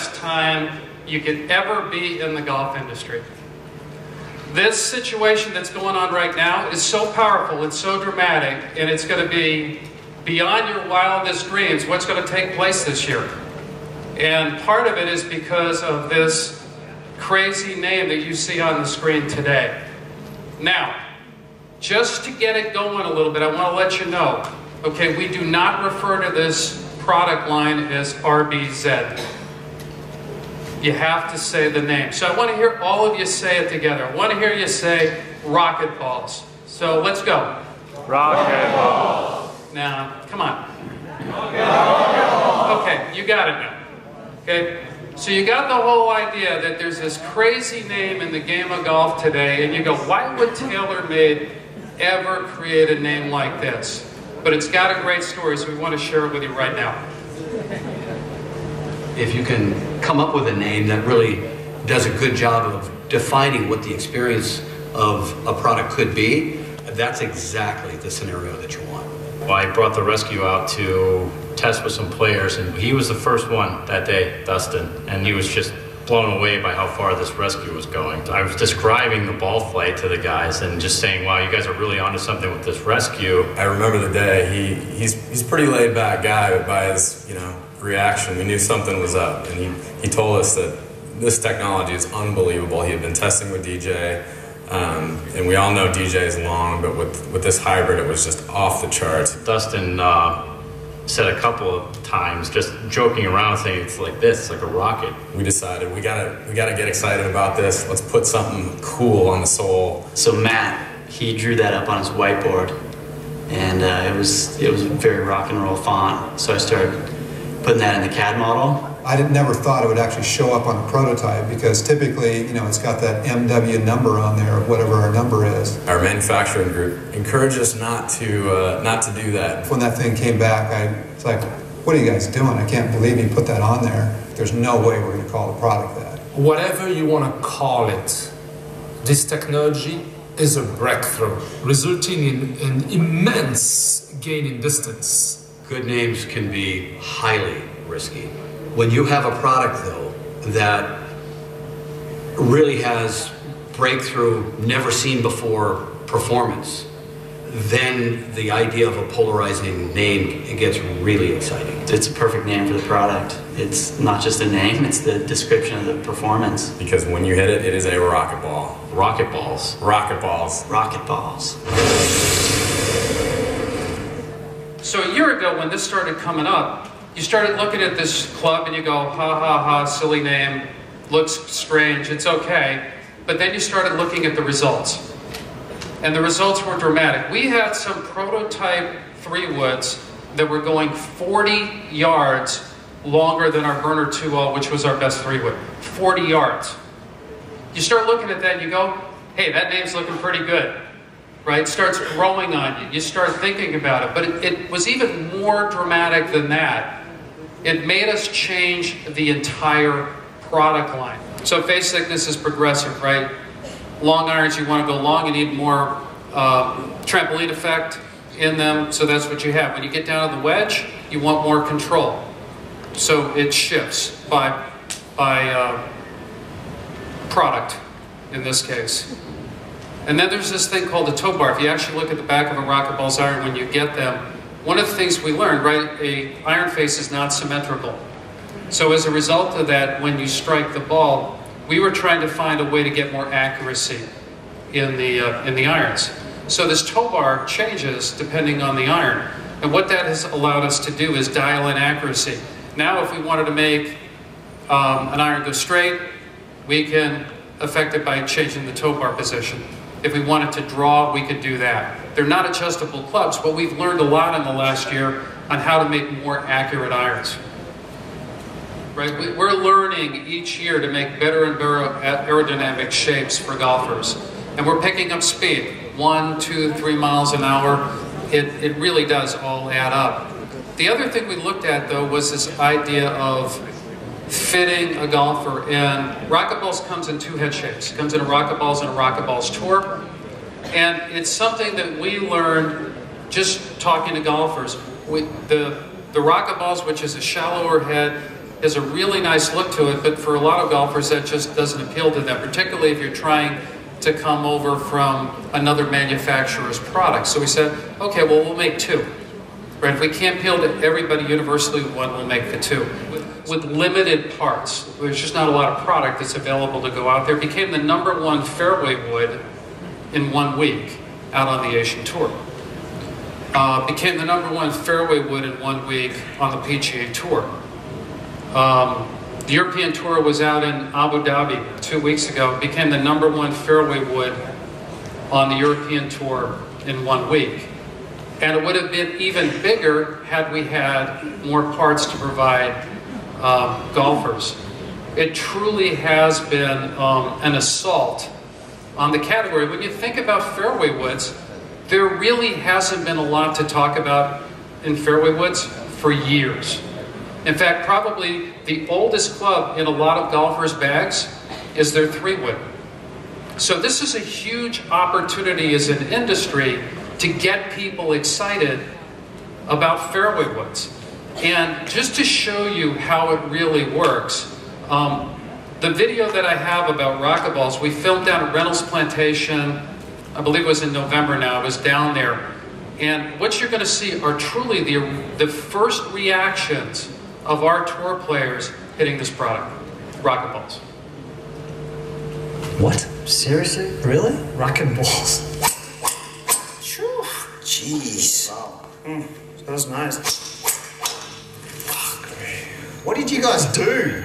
best time you could ever be in the golf industry. This situation that's going on right now is so powerful, it's so dramatic, and it's going to be beyond your wildest dreams what's going to take place this year. And part of it is because of this crazy name that you see on the screen today. Now, just to get it going a little bit, I want to let you know, okay, we do not refer to this product line as RBZ. You have to say the name. So I want to hear all of you say it together. I want to hear you say rocket balls. So let's go. Rocket balls. Now, come on. Okay, you got it now. Okay, so you got the whole idea that there's this crazy name in the game of golf today, and you go, why would TaylorMade ever create a name like this? But it's got a great story, so we want to share it with you right now. If you can come up with a name that really does a good job of defining what the experience of a product could be, that's exactly the scenario that you want. Well, I brought the rescue out to test with some players, and he was the first one that day, Dustin, and he was just blown away by how far this rescue was going. I was describing the ball flight to the guys and just saying, wow, you guys are really onto something with this rescue. I remember the day, he's a pretty laid back guy, but by his, reaction, we knew something was up, and he told us that this technology is unbelievable. He had been testing with DJ, and we all know DJ is long, but with this hybrid, it was just off the charts. Dustin said a couple of times, just joking around, saying it's like this, it's like a rocket. We decided we gotta get excited about this. Let's put something cool on the sole. So Matt, he drew that up on his whiteboard, and it was a very rock and roll font. So I started putting that in the CAD model. I never thought it would actually show up on a prototype, because typically, it's got that MW number on there, of whatever our number is. Our manufacturing group encouraged us not to do that. When that thing came back, it's like, what are you guys doing? I can't believe you put that on there. There's no way we're going to call the product that. Whatever you want to call it, this technology is a breakthrough, resulting in an immense gain in distance. Good names can be highly risky. When you have a product, though, that really has breakthrough, never seen before performance, then the idea of a polarizing name, it gets really exciting. It's a perfect name for the product. It's not just a name, it's the description of the performance. Because when you hit it, it is a rocket ball. Rocket balls. Rocket balls. Rocket balls. So a year ago, when this started coming up, you started looking at this club and you go, ha ha ha, silly name, looks strange, it's okay. But then you started looking at the results. And the results were dramatic. We had some prototype 3-woods that were going 40 yards longer than our Burner 2.0, which was our best 3-wood. 40 yards. You start looking at that and you go, hey, that name's looking pretty good. Right? It starts growing on you. You start thinking about it. But it was even more dramatic than that. It made us change the entire product line. So face thickness is progressive, right? Long irons, you want to go long, you need more trampoline effect in them, so that's what you have. When you get down to the wedge, you want more control. So it shifts by product, in this case. And then there's this thing called a tow bar. If you actually look at the back of a rocket balls iron when you get them, one of the things we learned, right, a iron face is not symmetrical. So as a result of that, when you strike the ball, we were trying to find a way to get more accuracy in the irons. So this tow bar changes depending on the iron. And what that has allowed us to do is dial in accuracy. Now if we wanted to make an iron go straight, we can affect it by changing the tow bar position. If we wanted to draw, we could do that. They're not adjustable clubs, but we've learned a lot in the last year on how to make more accurate irons. Right? We're learning each year to make better and better aerodynamic shapes for golfers. And we're picking up speed, 1, 2, 3 miles an hour. It really does all add up. The other thing we looked at, though, was this idea of fitting a golfer in. Rocket balls comes in 2 head shapes. It comes in a rocket balls and a rocket balls tour. And it's something that we learned just talking to golfers. The rocket balls, which is a shallower head, has a really nice look to it, but for a lot of golfers that just doesn't appeal to them, particularly if you're trying to come over from another manufacturer's product. So we said, okay, well, we'll make two. Right? If we can't appeal to everybody universally with one, we'll make the two. With limited parts, there's just not a lot of product that's available to go out there. It became the #1 fairway wood in 1 week out on the Asian Tour. Became the #1 fairway wood in 1 week on the PGA Tour. The European Tour was out in Abu Dhabi 2 weeks ago. Became the #1 fairway wood on the European Tour in 1 week. And it would have been even bigger had we had more parts to provide golfers. It truly has been an assault on the category. When you think about fairway woods, there really hasn't been a lot to talk about in fairway woods for years. In fact, probably the oldest club in a lot of golfers' bags is their 3-wood. So this is a huge opportunity as an industry to get people excited about fairway woods. And just to show you how it really works, the video that I have about rocket balls, we filmed down at Reynolds Plantation, I believe it was in November now, I was down there. And what you're gonna see are truly the first reactions of our tour players hitting this product, rocket balls. What? Seriously? Really? Rocket balls? Jeez. Wow. That was nice. What did you guys do?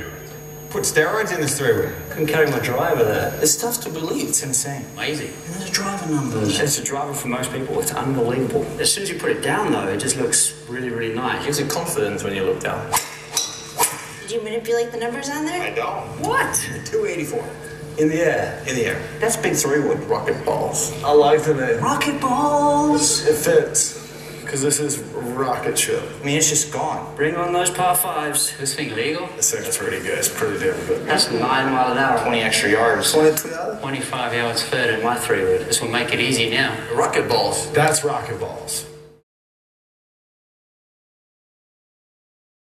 Put steroids in this 3-wood? Couldn't carry my driver there. It's tough to believe. It's insane. Amazing. And the driver numbers. It's a driver for most people. It's unbelievable. As soon as you put it down, though, it just looks really, really nice. Gives you confidence when you look down. Did you manipulate the numbers on there? I don't. What? 284. In the air. In the air. That's big 3-wood. Rocket balls. I like the name. Rocket balls! It fits. Because this is rocket ship. I mean, it's just gone. Bring on those par 5s. This thing legal? This thing's pretty good. It's pretty damn good. That's 9 miles an hour. 20 extra yards. 22 yards? 25 yards further in my 3-wood. This will make it easy now. Rocket balls. That's rocket balls.